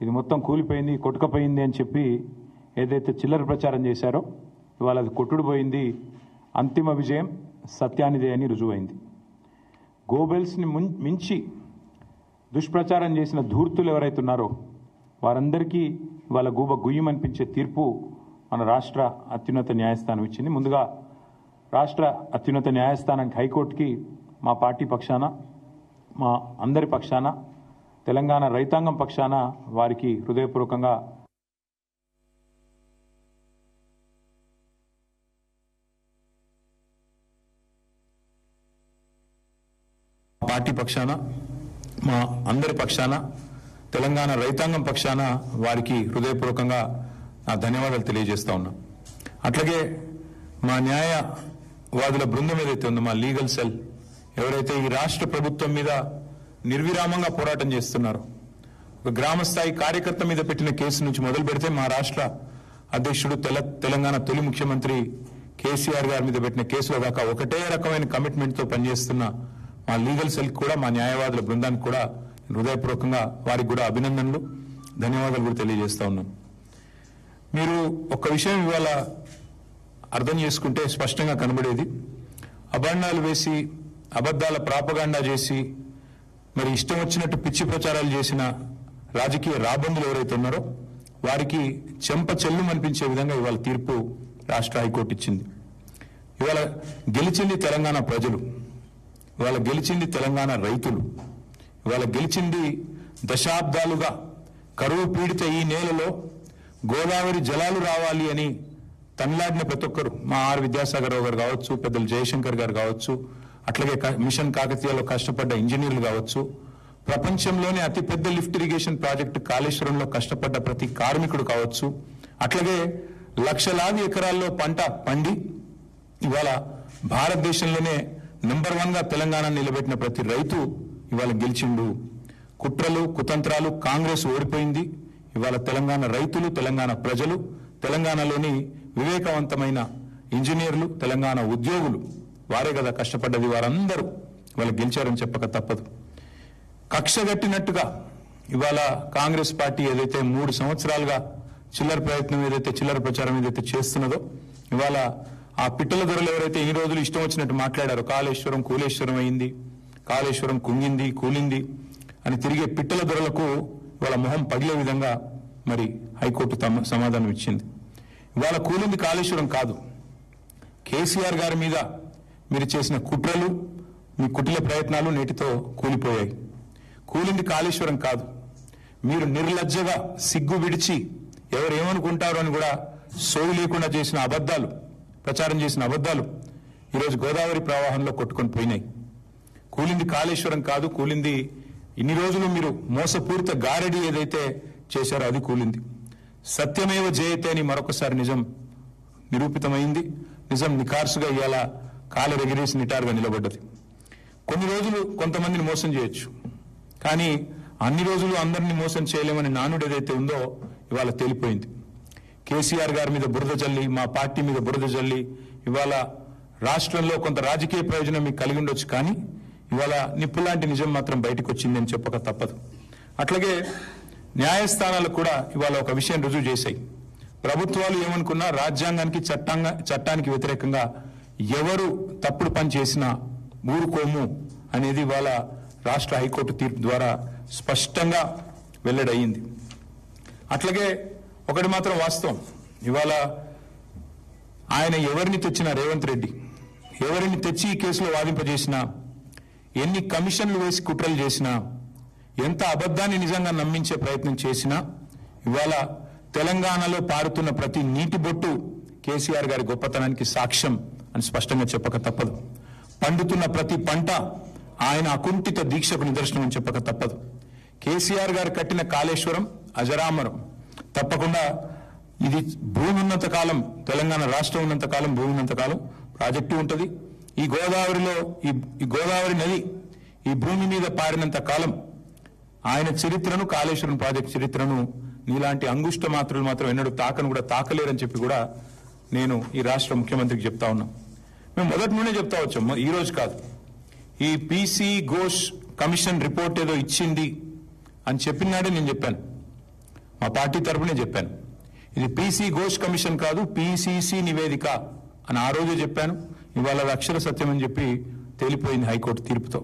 ఇది మొత్తం కూలిపోయింది, కొట్టుకపోయింది అని చెప్పి ఏదైతే చిల్లర ప్రచారం చేశారో ఇవాళ అది కొట్టుడు పోయింది. అంతిమ విజయం సత్యానిదే అని రుజువైంది. గోబెల్స్ని మించి దుష్ప్రచారం చేసిన ధూర్తులు ఎవరైతే ఉన్నారో వారందరికీ ఇవాళ గూబ గుయ్యమనిపించే తీర్పు మన రాష్ట్ర అత్యున్నత న్యాయస్థానం ఇచ్చింది. ముందుగా రాష్ట్ర అత్యున్నత న్యాయస్థానానికి, హైకోర్టుకి మా పార్టీ పక్షాన, మా అందరి పక్షాన, తెలంగాణ రైతాంగం పక్షాన వారికి హృదయపూర్వకంగా పార్టీ పక్షాన, మా అందరి పక్షాన, తెలంగాణ రైతాంగం పక్షాన వారికి హృదయపూర్వకంగా నా ధన్యవాదాలు తెలియజేస్తా ఉన్నా. అట్లాగే మా న్యాయవాదుల బృందం ఏదైతే ఉందో, మా లీగల్ సెల్ ఎవరైతే ఈ రాష్ట్ర ప్రభుత్వం మీద నిర్విరామంగా పోరాటం చేస్తున్నారో, ఒక గ్రామ స్థాయి కార్యకర్త మీద పెట్టిన కేసు నుంచి మొదలు పెడితే మా రాష్ట్ర అధ్యక్షుడు తెలంగాణ తొలి ముఖ్యమంత్రి కేసీఆర్ గారి మీద పెట్టిన కేసులో దాకా ఒకటే రకమైన కమిట్మెంట్తో పనిచేస్తున్న మా లీగల్ సెల్ కూడా, మా న్యాయవాదుల బృందానికి కూడా హృదయపూర్వకంగా వారికి కూడా అభినందనలు, ధన్యవాదాలు కూడా తెలియజేస్తా ఉన్నాను. మీరు ఒక్క విషయం ఇవాళ అర్థం చేసుకుంటే స్పష్టంగా కనబడేది, అభండాలు వేసి అబద్దాల ప్రాపగాండా చేసి మరి ఇష్టం వచ్చినట్టు పిచ్చి ప్రచారాలు చేసిన రాజకీయ రాబందులు ఎవరైతే ఉన్నారో వారికి చెంప చెల్లు అనిపించే విధంగా ఇవాళ తీర్పు రాష్ట్ర హైకోర్టు ఇచ్చింది. ఇవాళ గెలిచింది తెలంగాణ ప్రజలు, ఇవాళ గెలిచింది తెలంగాణ రైతులు, ఇవాళ గెలిచింది దశాబ్దాలుగా కరువు పీడిత ఈ నేలలో గోదావరి జలాలు రావాలి అని తన్లాడిన ప్రతి ఒక్కరు, మా ఆర్ విద్యాసాగర్ రావు గారు కావచ్చు, పెద్దలు జయశంకర్ గారు కావచ్చు, అట్లాగే మిషన్ కాకతీయలో కష్టపడ్డ ఇంజనీర్లు కావచ్చు, ప్రపంచంలోనే అతిపెద్ద లిఫ్ట్ ఇరిగేషన్ ప్రాజెక్టు కాళేశ్వరంలో కష్టపడ్డ ప్రతి కార్మికుడు కావచ్చు, అట్లాగే లక్షలాది ఎకరాల్లో పంట పండి ఇవాళ భారతదేశంలోనే నెంబర్ 1గా తెలంగాణ నిలబెట్టిన ప్రతి రైతు ఇవాళ గెలిచిండు. కుట్రలు కుతంత్రాలు కాంగ్రెస్ ఓడిపోయింది. ఇవాళ తెలంగాణ రైతులు, తెలంగాణ ప్రజలు, తెలంగాణలోని వివేకవంతమైన ఇంజనీర్లు, తెలంగాణ ఉద్యోగులు, వారే కదా కష్టపడ్డది, వారందరూ ఇవాళ గెలిచారని చెప్పక తప్పదు. కక్షగట్టినట్టుగా ఇవాళ కాంగ్రెస్ పార్టీ ఏదైతే 3 సంవత్సరాలుగా చిల్లర ప్రచారం ఏదైతే చేస్తున్నదో, ఇవాళ ఆ పిట్టల దొరలు ఎవరైతే ఈ రోజులు ఇష్టం వచ్చినట్టు మాట్లాడారో, కాళేశ్వరం కూలేశ్వరం అయింది, కాళేశ్వరం కుంగింది కూలింది అని తిరిగే పిట్టల దొరలకు ఇవాళ మొహం పగిలే విధంగా మరి హైకోర్టు సమాధానం ఇచ్చింది. ఇవాళ కూలింది కాళేశ్వరం కాదు, కేసీఆర్ గారి మీద మీరు చేసిన కుట్రలు, మీ కుటిల ప్రయత్నాలు నేటితో కూలిపోయాయి. కూలింది కాళేశ్వరం కాదు, మీరు నిర్లజ్జగా సిగ్గు విడిచి ఎవరేమనుకుంటారో అని కూడా సోయి లేకుండా చేసిన అబద్దాలు, ప్రచారం చేసిన అబద్దాలు ఈరోజు గోదావరి ప్రవాహంలో కొట్టుకొని పోయినాయి. కూలింది కాళేశ్వరం కాదు, కూలింది ఇన్ని రోజులు మీరు మోసపూరిత గారడి ఏదైతే చేశారో అది కూలింది. సత్యమేవ జయతే అని మరొకసారి నిజం నిరూపితమైంది. నిజం నిఖార్సుగా ఇవాళ కాలరెగిరేసి నిటారుగా నిలబడ్డది. కొన్ని రోజులు కొంతమందిని మోసం చేయొచ్చు, కానీ అన్ని రోజులు అందరినీ మోసం చేయలేమని నానుడు ఏదైతే ఉందో ఇవాళ తేలిపోయింది. కేసీఆర్ గారి మీద బురద జల్లి, మా పార్టీ మీద బురద జల్లి ఇవాళ రాష్ట్రంలో కొంత రాజకీయ ప్రయోజనం మీకు కలిగి ఉండొచ్చు, కానీ ఇవాళ నిప్పులాంటి నిజం మాత్రం బయటకు వచ్చిందని చెప్పక తప్పదు. అట్లాగే న్యాయస్థానాలు కూడా ఇవాళ ఒక విషయం రుజువు చేశాయి. ప్రభుత్వాలు ఏమనుకున్నా రాజ్యాంగానికి చట్టానికి వ్యతిరేకంగా ఎవరు తప్పుడు పని చేసినా ఊరుకోము అనేది ఇవాళ రాష్ట్ర హైకోర్టు తీర్పు ద్వారా స్పష్టంగా వెల్లడయింది. అట్లాగే ఒకటి మాత్రం వాస్తవం, ఇవాళ ఆయన ఎవరిని తెచ్చినా, రేవంత్ రెడ్డి ఎవరిని తెచ్చి ఈ కేసులో వాదింపజేసినా, ఎన్ని కమిషన్లు వేసి కుట్రలు చేసినా, ఎంత అబద్ధాన్ని నిజంగా నమ్మించే ప్రయత్నం చేసినా, ఇవాళ తెలంగాణలో పారుతున్న ప్రతి నీటి బొట్టు కేసీఆర్ గారి గొప్పతనానికి సాక్ష్యం అని స్పష్టంగా చెప్పక తప్పదు. పండుతున్న ప్రతి పంట ఆయన అకుంఠిత దీక్షకు నిదర్శనం అని చెప్పక తప్పదు. కేసీఆర్ గారు కట్టిన కాళేశ్వరం అజరామరం, తప్పకుండా ఇది భూమి ఉన్నంత కాలం, తెలంగాణ రాష్ట్రం ఉన్నంత కాలం, భూమి ఉన్నంత కాలం ప్రాజెక్టు ఉంటుంది. ఈ గోదావరిలో ఈ గోదావరి నది ఈ భూమి మీద పారినంత కాలం ఆయన చరిత్రను, కాళేశ్వరం ప్రాజెక్టు చరిత్రను నీలాంటి అంగుష్ట మాత్రులు మాత్రం ఎన్నడూ తాకను కూడా తాకలేరని చెప్పి కూడా నేను ఈ రాష్ట్ర ముఖ్యమంత్రికి చెప్తా ఉన్నా. మేము మొదటి నుండే చెప్తా వచ్చాం, ఈ రోజు కాదు. ఈ పీసీ ఘోష్ కమిషన్ రిపోర్ట్ ఏదో ఇచ్చింది అని చెప్పినాడే నేను చెప్పాను. మా పార్టీ తరపునే చెప్పాను, ఇది పీసీ ఘోష్ కమిషన్ కాదు, పీసీసీ నివేదిక అని ఆ రోజే చెప్పాను. ఇవాళ అది అక్షర సత్యం అని చెప్పి తేలిపోయింది హైకోర్టు తీర్పుతో.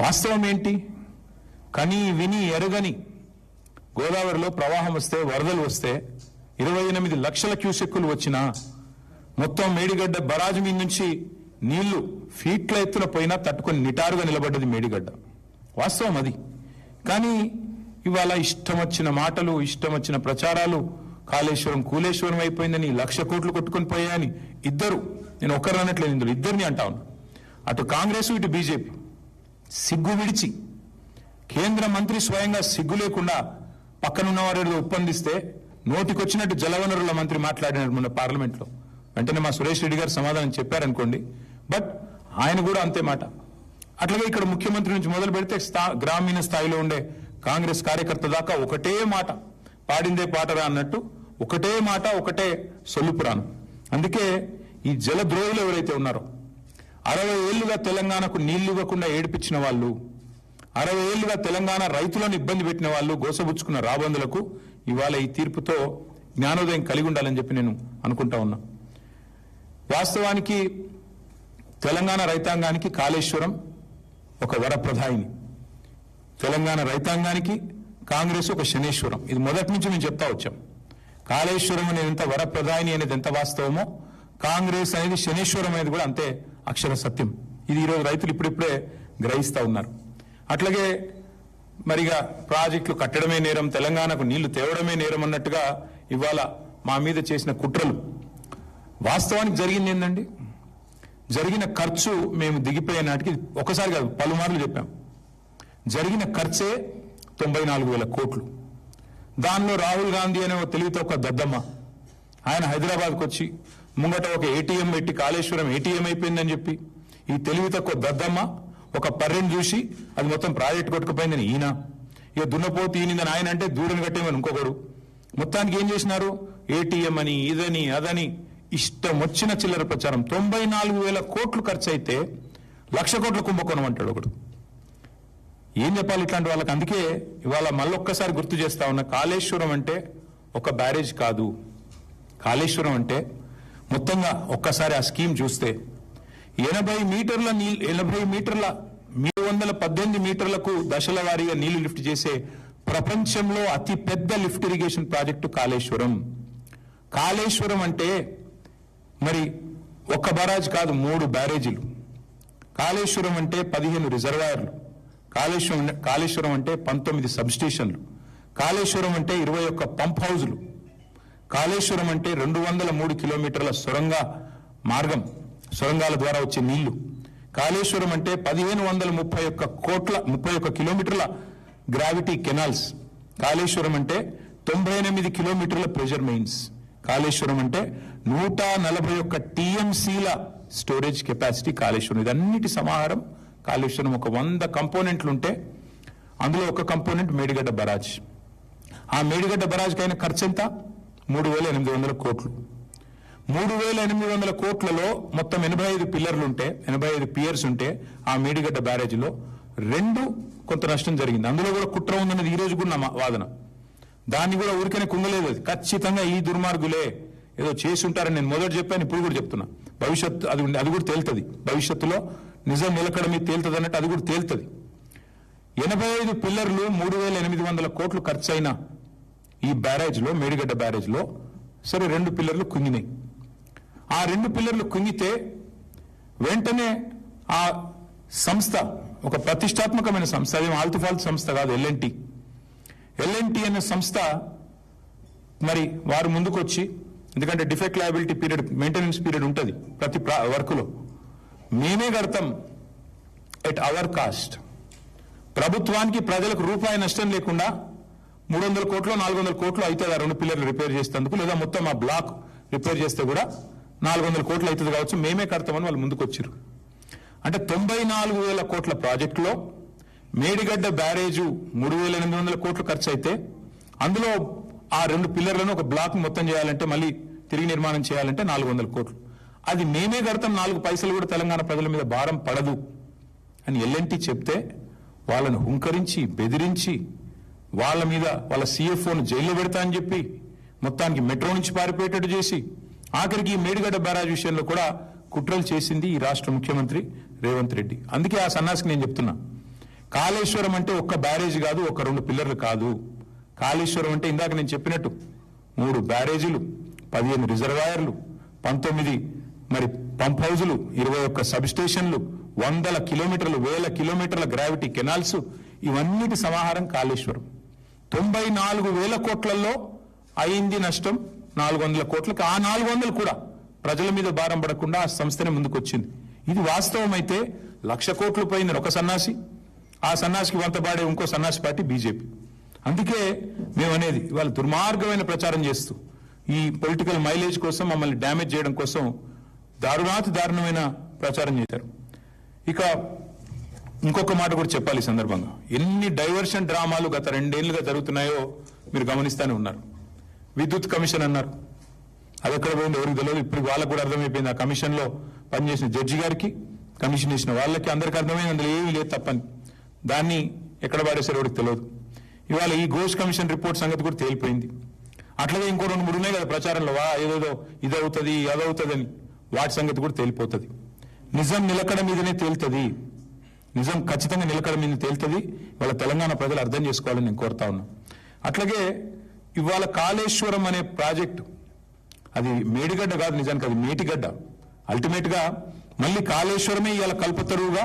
వాస్తవం ఏంటి? కని విని ఎరగని గోదావరిలో ప్రవాహం వస్తే, వరదలు వస్తే 28 లక్షల క్యూసెక్కులు వచ్చినా మొత్తం మేడిగడ్డ బరాజు మీద నుంచి నీళ్లు ఫీట్ల ఎత్తున పోయినా తట్టుకొని నిటారుగా నిలబడ్డది మేడిగడ్డ. వాస్తవం అది. కానీ ఇవాళ ఇష్టం వచ్చిన మాటలు, ఇష్టం వచ్చిన ప్రచారాలు, కాళేశ్వరం కూలేశ్వరం అయిపోయిందని 1,00,000 కోట్లు కొట్టుకొని పోయాయని ఇద్దరు, నేను ఒక్కరు అనట్లేదు, ఇందులో ఇద్దరిని అంటా ఉన్నా, అటు కాంగ్రెస్ ఇటు బీజేపీ సిగ్గు విడిచి, కేంద్ర మంత్రి స్వయంగా సిగ్గు లేకుండా పక్కనున్న వారు ఒప్పందిస్తే నోటికొచ్చినట్టు జలవనరుల మంత్రి మాట్లాడినారు మొన్న పార్లమెంట్లో. వెంటనే మా సురేష్ రెడ్డి గారు సమాధానం చెప్పారనుకోండి, బట్ ఆయన కూడా అంతే మాట. అట్లాగే ఇక్కడ ముఖ్యమంత్రి నుంచి మొదలు పెడితే గ్రామీణ స్థాయిలో ఉండే కాంగ్రెస్ కార్యకర్త దాకా ఒకటే మాట, పాడిందే పాటరా అన్నట్టు ఒకటే మాట, ఒకటే సొల్లుపురాను. అందుకే ఈ జలద్రోహులు ఎవరైతే ఉన్నారో, 60 ఏళ్లుగా తెలంగాణకు నీళ్లు ఇవ్వకుండా ఏడిపించిన వాళ్ళు, 60 ఏళ్లుగా తెలంగాణ రైతులను ఇబ్బంది పెట్టిన వాళ్ళు, గోసబుచ్చుకున్న రాబందులకు ఇవాళ ఈ తీర్పుతో జ్ఞానోదయం కలిగి ఉండాలని చెప్పి నేను అనుకుంటా ఉన్నా. వాస్తవానికి తెలంగాణ రైతాంగానికి కాళేశ్వరం ఒక వరప్రదాయిని, తెలంగాణ రైతాంగానికి కాంగ్రెస్ ఒక శనేశ్వరం. ఇది మొదటి నుంచి మేము చెప్తా వచ్చాం. కాళేశ్వరం అనేది ఎంత వరప్రదాయిని అనేది ఎంత వాస్తవమో, కాంగ్రెస్ అనేది శనేశ్వరం అనేది కూడా అంతే అక్షర సత్యం. ఇది ఈరోజు రైతులు ఇప్పుడిప్పుడే గ్రహిస్తూ ఉన్నారు. అట్లాగే మరిగా ప్రాజెక్టులు కట్టడమే నేరం, తెలంగాణకు నీళ్లు తేవడమే నేరం అన్నట్టుగా ఇవాళ మా మీద చేసిన కుట్రలు. వాస్తవానికి జరిగింది ఏందండి? జరిగిన ఖర్చు మేము దిగిపోయే నాటికి ఒకసారి కాదు పలుమార్లు చెప్పాం, జరిగిన ఖర్చే 94,000 కోట్లు. దానిలో రాహుల్ గాంధీ అనే ఒక తెలివితో ఒక దద్దమ్మ, ఆయన హైదరాబాద్కు వచ్చి ముంగట ఒక ఏటీఎం పెట్టి కాళేశ్వరం ఏటీఎం అయిపోయిందని చెప్పి, ఈ తెలివి తక్కువ దద్దమ్మ ఒక పర్రెని చూసి అది మొత్తం ప్రాజెక్టు కొట్టుకుపోయిందని ఈయన, ఇక దున్నపోతు ఈయనదని ఆయన అంటే దూడని కట్టేమని ఇంకొకరు. మొత్తానికి ఏం చేసినారు? ఏటీఎం అని, ఇదని అదని ఇష్టం వచ్చిన చిల్లర ప్రచారం. 94,000 కోట్లు ఖర్చు అయితే 1,00,000 కోట్ల కుంభకోణం అంటాడు ఒకడు. ఏం చెప్పాలి ఇట్లాంటి వాళ్ళకి? అందుకే ఇవాళ మళ్ళొక్కసారి గుర్తు చేస్తా ఉన్నా, కాళేశ్వరం అంటే ఒక బ్యారేజ్ కాదు. కాళేశ్వరం అంటే మొత్తంగా ఒక్కసారి ఆ స్కీమ్ చూస్తే 80 మీటర్ల 318 మీటర్లకు దశల వారీగా నీళ్లు లిఫ్ట్ చేసే ప్రపంచంలో అతి పెద్ద lift irrigation project Kaleshwaram. Kaleshwaram అంటే మరి ఒక్క బరాజ్ కాదు, 3 బ్యారేజీలు. కాళేశ్వరం అంటే 15 రిజర్వాయర్లు. కాళేశ్వరం అంటే 19 సబ్స్టేషన్లు. కాళేశ్వరం అంటే 21 పంప్ హౌజులు. కాళేశ్వరం అంటే 203 కిలోమీటర్ల సొరంగాల ద్వారా వచ్చే నీళ్లు. కాళేశ్వరం అంటే 1,531 కిలోమీటర్ల గ్రావిటీ కెనాల్స్. కాళేశ్వరం అంటే 98 కిలోమీటర్ల ప్రెషర్ మెయిన్స్. కాళేశ్వరం అంటే 141 టీఎంసీల స్టోరేజ్ కెపాసిటీ కాళేశ్వరం. ఇదన్నిటి సమాహారం కాళేశ్వరం. ఒక 100 కంపోనెంట్లు ఉంటే అందులో ఒక కంపోనెంట్ మేడిగడ్డ బరాజ్. ఆ మేడిగడ్డ బరాజ్కి అయిన ఖర్చు ఎంత? 3,800 కోట్లు. 3,800 కోట్లలో మొత్తం 85 పిల్లర్లు ఉంటే, 85 పియర్స్ ఉంటే ఆ మేడిగడ్డ బ్యారేజీలో 2 కొంత నష్టం జరిగింది. అందులో కూడా కుట్ర ఉందన్నది ఈ రోజు కూడా నా వాదన. దాన్ని కూడా ఊరికనే కుంగలేదు. అది ఖచ్చితంగా ఈ దుర్మార్గులే ఏదో చేసి ఉంటారని నేను మొదటి చెప్పాను, ఇప్పుడు కూడా చెప్తున్నా. భవిష్యత్తు అది కూడా తేలుతుంది. భవిష్యత్తులో నిజం నిలకడ మీద తేలుతుంది అన్నట్టు అది కూడా తేలుతుంది. 85 పిల్లర్లు 3,800 కోట్లు ఖర్చు అయిన ఈ బ్యారేజ్లో, మేడిగడ్డ బ్యారేజ్లో సరే 2 పిల్లర్లు కుంగినాయి. ఆ 2 పిల్లర్లు కుంగితే వెంటనే ఆ సంస్థ ఒక ప్రతిష్టాత్మకమైన సంస్థ, అదేం ఆల్తుఫాల్తు సంస్థ కాదు, ఎల్ఎన్టీ అనే సంస్థ మరి వారు ముందుకు వచ్చి, ఎందుకంటే defect liability period, maintenance period ఉంటుంది ప్రతి వర్కులో, మేమే కడతాం ఎట్ అవర్ కాస్ట్, ప్రభుత్వానికి ప్రజలకు రూపాయి నష్టం లేకుండా 300 కోట్లు 400 కోట్లు అవుతుంది ఆ 2 పిల్లర్లు రిపేర్ చేసేందుకు, లేదా మొత్తం ఆ బ్లాక్ రిపేర్ చేస్తే కూడా 400 కోట్లు అవుతుంది కావచ్చు, మేమే కడతామని వాళ్ళు ముందుకు వచ్చారు. అంటే 94,000 కోట్ల ప్రాజెక్టులో మేడిగడ్డ బ్యారేజు 3,800 కోట్లు ఖర్చు అయితే అందులో ఆ 2 పిల్లర్లను ఒక బ్లాక్ మొత్తం చేయాలంటే, మళ్ళీ తిరిగి నిర్మాణం చేయాలంటే 400 కోట్లు. అది మేమే కడతాం, 4 పైసలు కూడా తెలంగాణ ప్రజల మీద భారం పడదు అని ఎల్ఎన్టీ చెప్తే వాళ్ళను హుంకరించి, బెదిరించి, వాళ్ళ మీద వాళ్ళ CFOను జైల్లో పెడతా అని చెప్పి మొత్తానికి మెట్రో నుంచి పారిపోయేటట్టు చేసి ఆఖరికి మేడిగడ్డ బ్యారాజ్ విషయంలో కూడా కుట్రలు చేసింది ఈ రాష్ట్ర ముఖ్యమంత్రి రేవంత్ రెడ్డి. అందుకే ఆ సన్నాసికి నేను చెప్తున్నా, కాళేశ్వరం అంటే ఒక్క బ్యారేజ్ కాదు, ఒక 2 పిల్లర్లు కాదు. కాళేశ్వరం అంటే ఇందాక నేను చెప్పినట్టు 3 బ్యారేజీలు, 15 రిజర్వాయర్లు, 19 మరి పంప్ హౌజులు, 21 సబ్ స్టేషన్లు, 100 కిలోమీటర్లు, 1000 కిలోమీటర్ల గ్రావిటీ కెనాల్స్, ఇవన్నిటి సమాహారం కాళేశ్వరం. 94,000 కోట్లలో అయింది నష్టం 400 కోట్లకు. ఆ 400 కూడా ప్రజల మీద భారం పడకుండా ఆ సంస్థనే ముందుకు వచ్చింది. ఇది వాస్తవం అయితే 1,00,000 కోట్లు పోయిందని ఒక సన్నాసి, ఆ సన్నాసికి వంతబాడే ఇంకో సన్నాసి పార్టీ బీజేపీ. అందుకే మేమనేది ఇవాళ దుర్మార్గమైన ప్రచారం చేస్తూ ఈ పొలిటికల్ మైలేజ్ కోసం మమ్మల్ని డ్యామేజ్ చేయడం కోసం దారుణమైన ప్రచారం చేశారు. ఇక ఇంకొక మాట కూడా చెప్పాలి ఈ సందర్భంగా, ఎన్ని డైవర్షన్ డ్రామాలు గత 2 ఏళ్లుగా జరుగుతున్నాయో మీరు గమనిస్తూనే ఉన్నారు. విద్యుత్ కమిషన్ అన్నారు, అది ఎక్కడ పోయిందో ఎవరికి తెలియదు. ఇప్పుడు వాళ్ళకు కూడా అర్థమైపోయింది, ఆ కమిషన్లో పనిచేసిన జడ్జి గారికి, కమిషన్ చేసిన వాళ్ళకి అందరికీ అర్థమైంది అందులో ఏమీ లేదు తప్పని. దాన్ని ఎక్కడ పాడేశారో ఎవరికి తెలియదు. ఇవాళ ఈ ఘోష్ కమిషన్ రిపోర్ట్ సంగతి కూడా తేలిపోయింది. అట్లాగే ఇంకో 2-3 ఉన్నాయి కదా ప్రచారంలో, ఏదేదో ఇదవుతుంది అదవుతుంది అని, వాటి సంగతి కూడా తేలిపోతుంది. నిజం నిలకడ మీదనే తేలుతుంది, నిజం ఖచ్చితంగా నిలకడ మీద తేలుతుంది. ఇవాళ తెలంగాణ ప్రజలు అర్థం చేసుకోవాలని నేను కోరుతా ఉన్నా. అట్లాగే ఇవాళ కాళేశ్వరం అనే ప్రాజెక్టు అది మేడిగడ్డ కాదు, నిజానికి అది మేటిగడ్డ. అల్టిమేట్ గా మళ్ళీ కాళేశ్వరమే ఇవాళ కల్పతరువుగా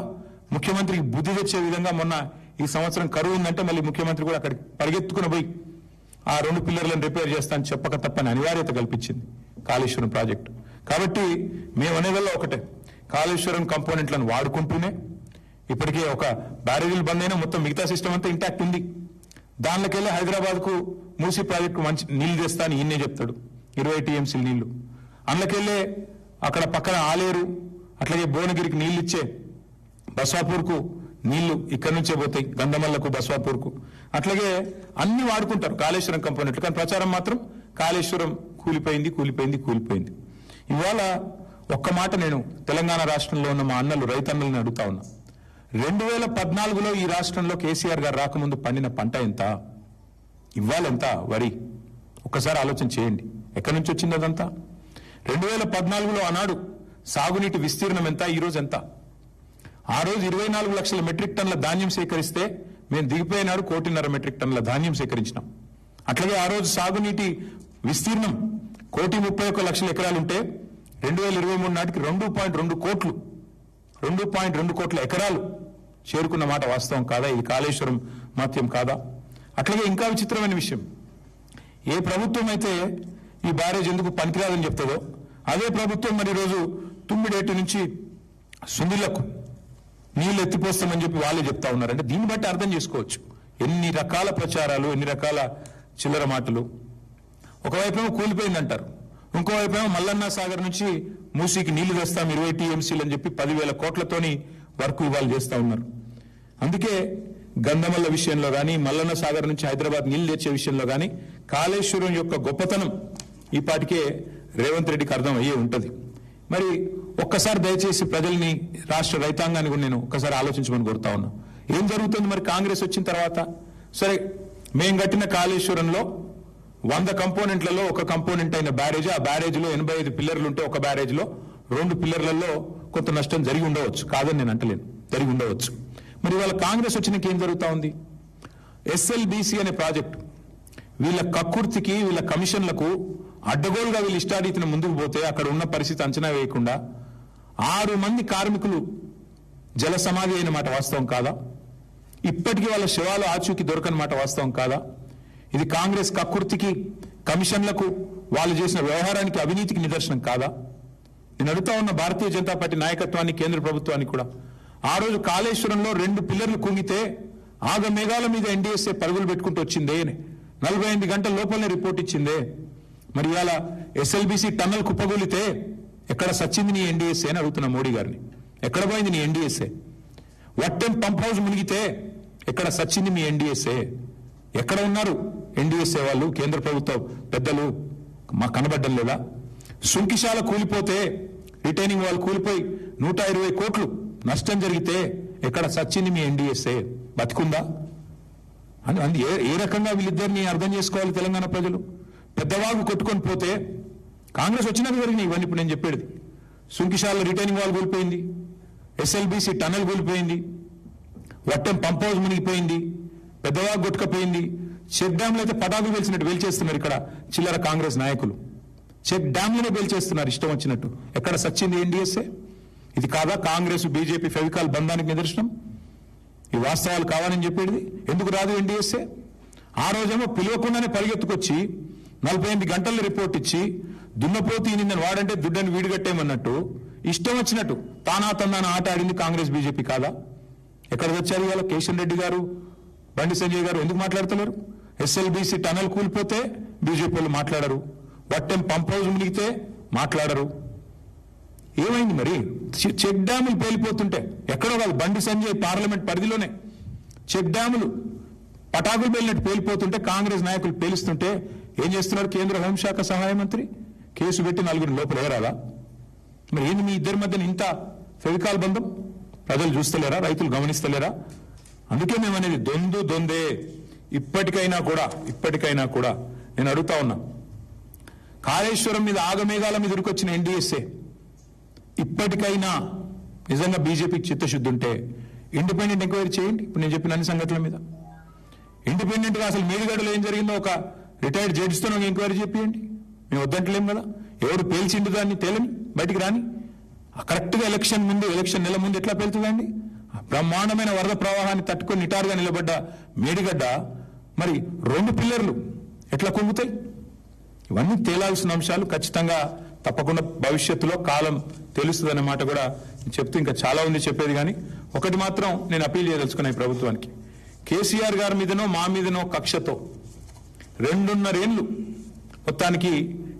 ముఖ్యమంత్రికి బుద్ధి తెచ్చే విధంగా మొన్న ఈ సంవత్సరం కరువు ఉందంటే మళ్ళీ ముఖ్యమంత్రి కూడా అక్కడికి పరిగెత్తుకుని పోయి ఆ 2 పిల్లర్లను రిపేర్ చేస్తానని చెప్పక తప్పని అనివార్యత కల్పించింది కాళేశ్వరం ప్రాజెక్టు. కాబట్టి మేము అనేదల్లా ఒకటే, కాళేశ్వరం కంపోనెంట్లను వాడుకుంటూనే ఇప్పటికే ఒక బ్యారేజీలు బంద్ అయినా మొత్తం మిగతా సిస్టమ్ అంతా ఇంటాక్ట్ ఉంది. దానిలోకెళ్ళి హైదరాబాద్ కు మూసీ ప్రాజెక్టు మంచి నీళ్లు తెస్తా అని ఈయనే చెప్తాడు, 20 టీఎంసీలు నీళ్లు. అందులోకెళ్ళే అక్కడ పక్కన ఆలేరు, అట్లాగే భువనగిరికి నీళ్లు ఇచ్చే బస్వాపూర్కు నీళ్లు ఇక్కడి నుంచే పోతాయి, గంధమల్లకు బస్వాపూర్కు. అట్లాగే అన్ని వాడుకుంటారు కాళేశ్వరం కంపోనెంట్లు, కానీ ప్రచారం మాత్రం కాళేశ్వరం కూలిపోయింది. ఇవాళ ఒక్క మాట నేను తెలంగాణ రాష్ట్రంలో ఉన్న మా అన్నలు రైతన్నలను అడుగుతా ఉన్నా, 2014లో ఈ రాష్ట్రంలో కేసీఆర్ గారు రాకముందు పండిన పంట ఎంత, ఇవాళ ఎంత వరి? ఒక్కసారి ఆలోచన చేయండి, ఎక్కడి నుంచి వచ్చింది అదంతా? 2014లో ఆనాడు సాగునీటి విస్తీర్ణం ఎంత, ఈ రోజు ఎంత? ఆ రోజు 24 లక్షల మెట్రిక్ టన్నుల ధాన్యం సేకరిస్తే మేము దిగిపోయినాడు 1.5 మెట్రిక్ టన్నుల ధాన్యం సేకరించినాం. అట్లాగే ఆ రోజు సాగునీటి విస్తీర్ణం 131 లక్షల ఎకరాలుంటే 2023 నాటికి 2.2 కోట్ల ఎకరాలు చేరుకున్న మాట వాస్తవం కాదా? ఇది కాళేశ్వరం మాత్యం కాదా? అట్లాగే ఇంకా విచిత్రమైన విషయం, ఏ ప్రభుత్వం అయితే ఈ బ్యారేజ్ ఎందుకు పనికిరాదని చెప్తుందో అదే ప్రభుత్వం మరి ఈరోజు తుమ్మిడేటు నుంచి సుందిళ్లకు నీళ్లు ఎత్తిపోస్తామని చెప్పి వాళ్ళే చెప్తా ఉన్నారు. అంటే దీన్ని బట్టి అర్థం చేసుకోవచ్చు ఎన్ని రకాల ప్రచారాలు, ఎన్ని రకాల చిల్లర మాటలు. ఒకవైపేమో కూలిపోయిందంటారు, ఇంకోవైపేమో మల్లన్న సాగర్ నుంచి మూసీకి నీళ్లు తెస్తాం 20 టీఎంసీలు అని చెప్పి 10,000 కోట్లతోని వర్క్ ఇవాళ చేస్తా ఉన్నారు. అందుకే గంధమల్ల విషయంలో కానీ, మల్లన్న సాగర్ నుంచి హైదరాబాద్ నీళ్లు తెచ్చే విషయంలో కానీ కాళేశ్వరం యొక్క గొప్పతనం ఈ పాటికే రేవంత్ రెడ్డికి అర్థం అయ్యే ఉంటుంది. మరి ఒక్కసారి దయచేసి ప్రజల్ని, రాష్ట్ర రైతాంగాన్ని కూడా నేను ఒక్కసారి ఆలోచించమని కోరుతా ఉన్నా. ఏం జరుగుతుంది మరి కాంగ్రెస్ వచ్చిన తర్వాత? సరే, మేం కట్టిన కాళేశ్వరంలో 100 కంపోనెంట్లలో ఒక కంపోనెంట్ అయిన బ్యారేజ్, ఆ బ్యారేజ్లో 85 పిల్లర్లు ఉంటే ఒక బ్యారేజ్లో 2 పిల్లర్లలో కొంత నష్టం జరిగి ఉండవచ్చు, కాదని నేను అంటలేను, జరిగి ఉండవచ్చు. మరి ఇవాళ కాంగ్రెస్ వచ్చినాక ఏం జరుగుతా ఉంది? SLBC అనే ప్రాజెక్టు వీళ్ళ కక్కుర్తికి, వీళ్ళ కమిషన్లకు అడ్డగోలుగా వీళ్ళు ఇష్టారీతిని ముందుకు పోతే అక్కడ ఉన్న పరిస్థితి అంచనా వేయకుండా 6 మంది కార్మికులు జల సమాధి అయిన మాట వాస్తవం కాదా? ఇప్పటికీ వాళ్ళ శవాలు ఆచూకీ దొరకని మాట వాస్తవం కాదా? ఇది కాంగ్రెస్ కక్కుర్తికి, కమిషన్లకు, వాళ్ళు చేసిన వ్యవహారానికి, అవినీతికి నిదర్శనం కాదా? నేను అడుగుతా ఉన్న భారతీయ జనతా పార్టీ నాయకత్వాన్ని, కేంద్ర ప్రభుత్వాన్ని కూడా, ఆ రోజు కాళేశ్వరంలో 2 పిల్లర్లు కుంగితే ఆగ మేఘాల మీద NDSA పరుగులు పెట్టుకుంటూ వచ్చిందే, 48 గంటల లోపలనే రిపోర్ట్ ఇచ్చిందే. మరి ఇవాళ SLBC టన్నల్ కుప్పగూలితే ఎక్కడ సచ్చింది నీ NDSA అని అడుగుతున్న మోడీ గారిని. ఎక్కడ పోయింది నీ NDSA? వట్టెం పంప్ హౌస్ మునిగితే ఎక్కడ సచ్చింది మీ NDSA? ఎక్కడ ఉన్నారు NDSA వాళ్ళు, కేంద్ర ప్రభుత్వ పెద్దలు? మాకు కనబడ్డం లేదా? సుంకిశాల కూలిపోతే, రిటైనింగ్ వాళ్ళు కూలిపోయి 120 కోట్లు నష్టం జరిగితే ఎక్కడ సచ్చింది మీ NDSA? బతికుందా? ఏ రకంగా వీళ్ళిద్దరిని అర్థం చేసుకోవాలి తెలంగాణ ప్రజలు? పెద్దవాగు కొట్టుకొని పోతే కాంగ్రెస్ వచ్చినాక జరిగినాయి ఇవన్నీ. ఇప్పుడు నేను చెప్పేది సుంకిశాల రిటైనింగ్ వాల్ కూలిపోయింది, ఎస్ఎల్బీసీ టనల్ కూలిపోయింది, వట్టెం పంప్ హౌస్ మునిగిపోయింది, పెద్దవాగు కొట్టుకపోయింది, చెక్ డ్యాంలు అయితే పటాకులు వెలిచినట్టు వెలిచేస్తున్నారు ఇక్కడ చిల్లర కాంగ్రెస్ నాయకులు. చెక్ డ్యాంలనే వెలిచేస్తున్నారు ఇష్టం వచ్చినట్టు. ఎక్కడ సచ్చింది ఎన్డీఎస్ఏ? ఇది కాదా కాంగ్రెస్ బీజేపీ ఫెవికాల్ బంధానికి నిదర్శనం? ఈ వాస్తవాలు కావాలని చెప్పేది. ఎందుకు రాదు ఎన్డీఎస్ఏ? ఆ రోజేమో పిలవకుండానే పరిగెత్తుకొచ్చి 48 గంటల్లో రిపోర్ట్ ఇచ్చి దున్నపోతు నిన్న వాడంటే దుడ్డని వీడుగట్టేమన్నట్టు ఇష్టం వచ్చినట్టు తానా తందాన ఆట ఆడింది కాంగ్రెస్ బీజేపీ కాదా? ఎక్కడ వచ్చారు ఇవాళ కిషన్ రెడ్డి గారు, బండి సంజయ్ గారు ఎందుకు మాట్లాడుతున్నారు? ఎస్ఎల్బీసీ టనల్ కూలిపోతే బీజేపీ వాళ్ళు మాట్లాడరు, వట్టెం పంప్ హౌస్ మునిగితే మాట్లాడరు. ఏమైంది మరి? చెక్ డ్యాములు పేలిపోతుంటే ఎక్కడో కాదు, బండి సంజయ్ పార్లమెంట్ పరిధిలోనే చెక్ డ్యాములు పటాకులు పేలినట్టు పేలిపోతుంటే కాంగ్రెస్ నాయకులు పేలుస్తుంటే ఏం చేస్తున్నారు? కేంద్ర హోంశాఖ సహాయ మంత్రి కేసు పెట్టి 4 లోపల ఏరాలా? మరి ఏంది మీ ఇద్దరి మధ్యన ఇంత ఫెవికాల్ బంధం? ప్రజలు చూస్తలేరా? రైతులు గమనిస్తలేరా? అందుకే మేము అనేది దొందే. ఇప్పటికైనా కూడా నేను అడుగుతా ఉన్నా, కాళేశ్వరం మీద ఆగమేఘాల మీద ఉరికొచ్చిన ఎన్డీఎస్ఏ ఇప్పటికైనా నిజంగా బీజేపీకి చిత్తశుద్ధి ఉంటే ఇండిపెండెంట్ ఎంక్వైరీ చేయండి. ఇప్పుడు నేను చెప్పిన అన్ని సంఘటనల మీద ఇండిపెండెంట్ గా అసలు మేడిగడ్డలో ఏం జరిగిందో ఒక రిటైర్డ్ జడ్జితో ఎంక్వైరీ చేపియండి. మేము వద్దంటలేం కదా. ఎవరు పేల్చిండు దాన్ని తేలని బయటికి రాని. కరెక్ట్ గా ఎలక్షన్ నెల ముందు ఎట్లా పేలుతుందండి? బ్రహ్మాండమైన వరద ప్రవాహాన్ని తట్టుకొని నిటారుగా నిలబడ్డ మేడిగడ్డ మరి 2 పిల్లర్లు ఎట్లా కుంగుతాయి? ఇవన్నీ తేలాల్సిన అంశాలు. ఖచ్చితంగా తప్పకుండా భవిష్యత్తులో కాలం తెలుస్తుందనే మాట కూడా చెప్తూ ఇంకా చాలా ఉంది చెప్పేది. కానీ ఒకటి మాత్రం నేను అపీల్ చేయదలుచుకున్నా ఈ ప్రభుత్వానికి, కేసీఆర్ గారి మీదనో మా మీదనో కక్షతో 2.5 ఏళ్లు మొత్తానికి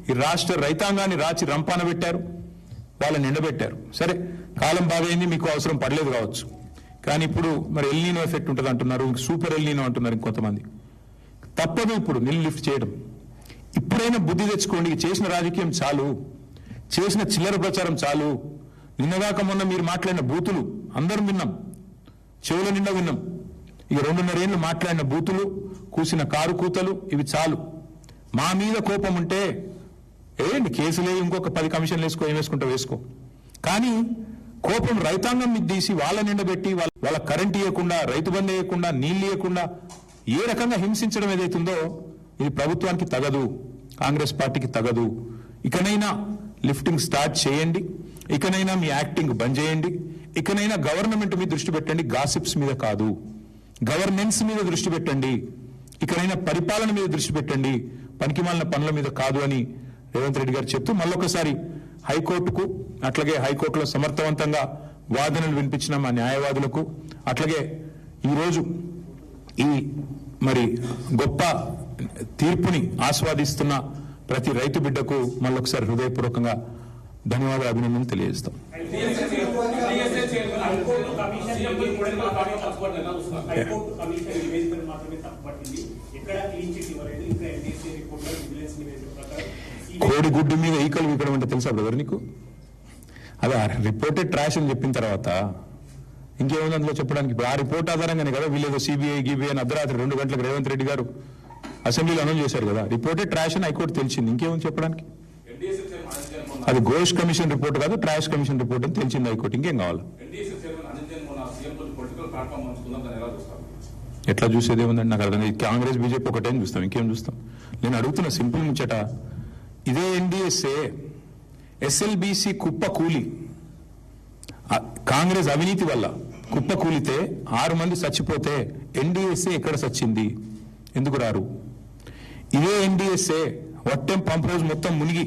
ఈ రాష్ట్ర రైతాంగాన్ని రాచి రంపాన పెట్టారు, వాళ్ళని ఎండబెట్టారు. సరే, కాలం బాగైంది, మీకు అవసరం పడలేదు కావచ్చు. కానీ ఇప్పుడు మరి ఎల్నీనో ఎఫెక్ట్ ఉంటుంది అంటున్నారు, సూపర్ ఎల్నీనో అంటున్నారు ఇంకొంతమంది. తప్పదు ఇప్పుడు నీళ్ళు లిఫ్ట్ చేయడం. ఇప్పుడైనా బుద్ధి తెచ్చుకోండి. చేసిన రాజకీయం చాలు, చేసిన చిల్లర ప్రచారం చాలు. నిన్నగాక మొన్న మీరు మాట్లాడిన బూతులు అందరం విన్నాం, చెవుల నిండా విన్నాం. ఇక 2.5 ఏళ్లు మాట్లాడిన బూతులు, కూసిన కారు కూతలు ఇవి చాలు. మా మీద కోపం ఉంటే ఏంటి కేసులే, ఇంకొక 10 కమిషన్లు వేసుకో, ఏం వేసుకుంటా వేసుకో. కానీ కోపం రైతాంగం మీద తీసి వాళ్ళ నిండబెట్టి వాళ్ళ కరెంట్ ఇవ్వకుండా, రైతు బంధు ఇవ్వకుండా, నీళ్లు ఇవ్వకుండా ఏ రకంగా హింసించడం ఏదైతుందో ఇది ప్రభుత్వానికి తగదు, కాంగ్రెస్ పార్టీకి తగదు. ఇకనైనా లిఫ్టింగ్ స్టార్ట్ చేయండి, ఇకనైనా మీ యాక్టింగ్ బంద్ చేయండి, ఇకనైనా గవర్నమెంట్ మీద దృష్టి పెట్టండి, గాసిప్స్ మీద కాదు. గవర్నెన్స్ మీద దృష్టి పెట్టండి, ఇకనైనా పరిపాలన మీద దృష్టి పెట్టండి, పనికిమాలిన పనుల మీద కాదు అని రేవంత్ రెడ్డి గారు చెప్తూ మళ్ళొకసారి హైకోర్టుకు, అట్లాగే హైకోర్టులో సమర్థవంతంగా వాదనలు వినిపించిన మా న్యాయవాదులకు, అట్లాగే ఈరోజు ఈ మరి గొప్ప తీర్పుని ఆస్వాదిస్తున్న ప్రతి రైతు బిడ్డకు మళ్ళొకసారి హృదయపూర్వకంగా ధన్యవాదాలు, అభినందనలు తెలియజేస్తాం. కోడిగుడ్డు మీద ఈకలు వీకడం అంటే తెలుసా బ్రదర్ నీకు? అదే రిపోర్టెడ్ ట్రాష్ అని చెప్పిన తర్వాత ఇంకేముంది అందులో చెప్పడానికి? ఇప్పుడు ఆ రిపోర్ట్ ఆధారంగానే కదా వీళ్ళేదో సిబిఐ గీబీఐ అని అర్ధరాత్రి 2 గంటలకు రేవంత్ రెడ్డి గారు అసెంబ్లీలో అనౌన్స్ చేశారు కదా. రిపోర్టెడ్ ట్రాష్ అని హైకోర్టు తెలిసింది, ఇంకేముంది చెప్పడానికి? అది ఘోష్ కమిషన్ రిపోర్ట్ కాదు, ట్రాష్ కమిషన్ రిపోర్ట్ అని తెలిసింది హైకోర్టు. ఇంకేం కావాలి? ఎట్లా చూసేది ఏముందండి నాకు అర్థం. కాంగ్రెస్ బీజేపీ ఒకటే చూస్తాం, ఇంకేం చూస్తాం? నేను అడుగుతున్న సింపుల్ ముచ్చట, ఇదే ఎన్డీఎస్ఏ ఎస్ఎల్బీసీ కుప్ప కూలి, కాంగ్రెస్ అవినీతి వల్ల కుప్ప కూలితే 6 మంది చచ్చిపోతే ఎన్డీఎస్ఏ ఎక్కడ చచ్చింది? ఎందుకు రారు? ఇదే ఎన్డీఎస్ఏ వట్టెం పంప్ హౌస్ మొత్తం మునిగి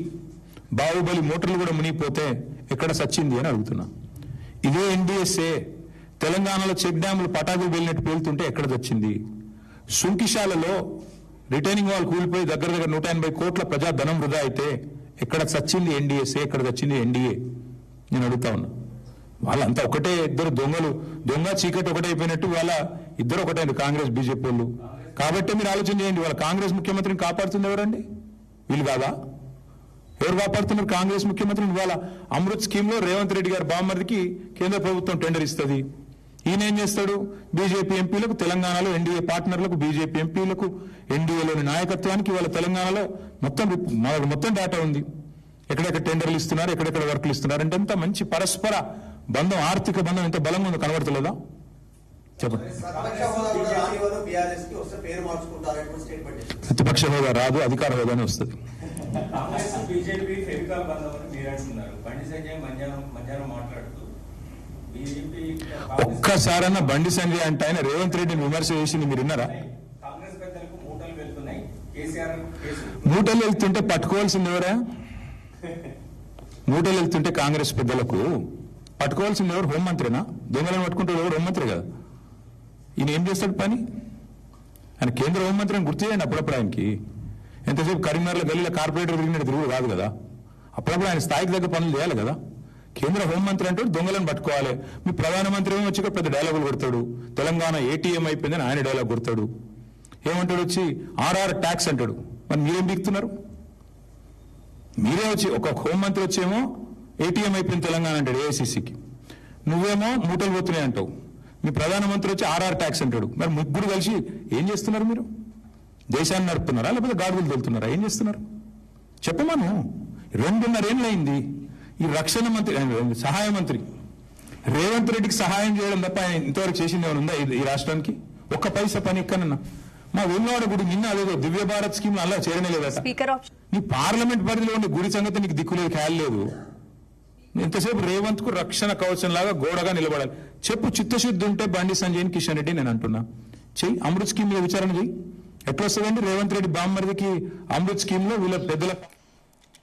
బాహుబలి మోటార్లు కూడా మునిగిపోతే ఎక్కడ చచ్చింది అని అడుగుతున్నా. ఇదే ఎన్డీఎస్ఏ తెలంగాణలో చెక్ డ్యాములు పటాకులు వెళ్ళినట్టు పేలుతుంటే ఎక్కడ చచ్చింది? సుంకిశాలలో రిటైనింగ్ వాల్ కూలిపోయి దగ్గర 180 కోట్ల ప్రజాధనం వృధా అయితే ఎక్కడ చచ్చింది ఎన్డీఎస్ఏ? ఎక్కడ చచ్చింది ఎన్డీఏ? నేను అడుగుతా ఉన్నా. వాళ్ళంతా ఒకటే, ఇద్దరు దొంగ చీకటి ఒకటే అయిపోయినట్టు వాళ్ళ ఇద్దరు ఒకటే కాంగ్రెస్ బీజేపీ వాళ్ళు. కాబట్టి మీరు ఆలోచన చేయండి, వాళ్ళ కాంగ్రెస్ ముఖ్యమంత్రిని కాపాడుతుంది ఎవరండి? వీళ్ళు కాదా? ఎవరు కాపాడుతున్నారు కాంగ్రెస్ ముఖ్యమంత్రిని? ఇవాళ అమృత్ స్కీమ్ లో రేవంత్ రెడ్డి గారి బామ్మర్దికి కేంద్ర ప్రభుత్వం టెండర్ ఇస్తుంది. ఈయన ఏం చేస్తాడు? బీజేపీ ఎంపీలకు, తెలంగాణలో ఎన్డీఏ పార్ట్నర్లకు, బీజేపీ ఎంపీలకు, ఎన్డీఏలోని నాయకత్వానికి వాళ్ళ తెలంగాణలో మొత్తం డేటా ఉంది. ఎక్కడెక్కడ టెండర్లు ఇస్తున్నారు, ఎక్కడెక్కడ వర్కులు ఇస్తున్నారు అంటే ఎంత మంచి పరస్పర బంధం, ఆర్థిక బంధం ఎంత బలంగా ఉందో కనబడతలేదా? చెప్పండి. ప్రతిపక్ష హోదా రాదు, అధికార హోదానే వస్తుంది. ఒక్కసారన్నా బండి సంజయ్ అంటే ఆయన రేవంత్ రెడ్డిని విమర్శ చేసింది మీరు విన్నారా? మూటలు వెళ్తుంటే పట్టుకోవాల్సింది ఎవరా? మూటలు వెళ్తుంటే కాంగ్రెస్ పెద్దలకు పట్టుకోవాల్సింది ఎవరు? హోంమంత్రినా? దొంగలను పట్టుకుంటే ఎవరు? హోంమంత్రి కదా. ఈయన ఏం చేస్తాడు పని? ఆయన కేంద్ర హోంమంత్రిని గుర్తు చేయండి అప్పుడప్పుడు. ఆయనకి ఎంతసేపు కరీంనగర్లో గల్లీలో కార్పొరేటర్ తిరిగినట్టు తిరుగుడు కాదు కదా. అప్పుడప్పుడు ఆయన స్థాయికి దగ్గర పనులు చేయాలి కదా. కేంద్ర హోంమంత్రి అంటే దొంగలను పట్టుకోవాలి. మీ ప్రధానమంత్రి ఏమో వచ్చి పెద్ద డైలాగులు కొడతాడు. తెలంగాణ ఏటీఎం అయిపోయిందని ఆయన డైలాగ్ కొడతాడు. ఏమంటాడు వచ్చి ఆర్ఆర్ ట్యాక్స్ అంటాడు. మరి మీరేం బిగుతున్నారు? మీరే వచ్చి ఒక హోంమంత్రి వచ్చేమో ఏటీఎం అయిపోయింది తెలంగాణ అంటాడు ఏఐసీసీకి. నువ్వేమో మూటలు పోతున్నాయి అంటావు. మీ ప్రధానమంత్రి వచ్చి ఆర్ఆర్ ట్యాక్స్ అంటాడు. మరి ముగ్గురు కలిసి ఏం చేస్తున్నారు? మీరు దేశాన్ని నడుపుతున్నారా లేకపోతే గాడుగులు తోలుతున్నారా? ఏం చేస్తున్నారు చెప్పమను. 2.5 ఏళ్ళు అయింది ఈ రక్షణ మంత్రి, సహాయ మంత్రి రేవంత్ రెడ్డికి సహాయం చేయడం తప్ప ఆయన ఇంతవరకు చేసింది ఏమైనా ఉందా ఈ రాష్ట్రానికి? ఒక్క పైసా పని ఎక్కనన్నా? మా వేములవాడ గుడి నిన్న అదేదో దివ్య భారత్ స్కీమ్ అలా చేరనే లేదట. నీ పార్లమెంట్ పరిధిలో ఉండే గుడి సంగతి నీకు దిక్కులేదు, ఖయాల్ లేదు. ఎంతసేపు రేవంత్ కు రక్షణ కవచం లాగా గోడగా నిలబడాలి. చెప్పు, చిత్తశుద్ధి ఉంటే బండి సంజయ్, కిషన్ రెడ్డి నేను అంటున్నా చెయ్యి. అమృత్ స్కీమ్ మీద విచారణ చెయ్యి. ఎట్లా వస్తుందండి రేవంత్ రెడ్డి బామ్మరిదికి అమృత్ స్కీమ్ లో వీళ్ళ పెద్దల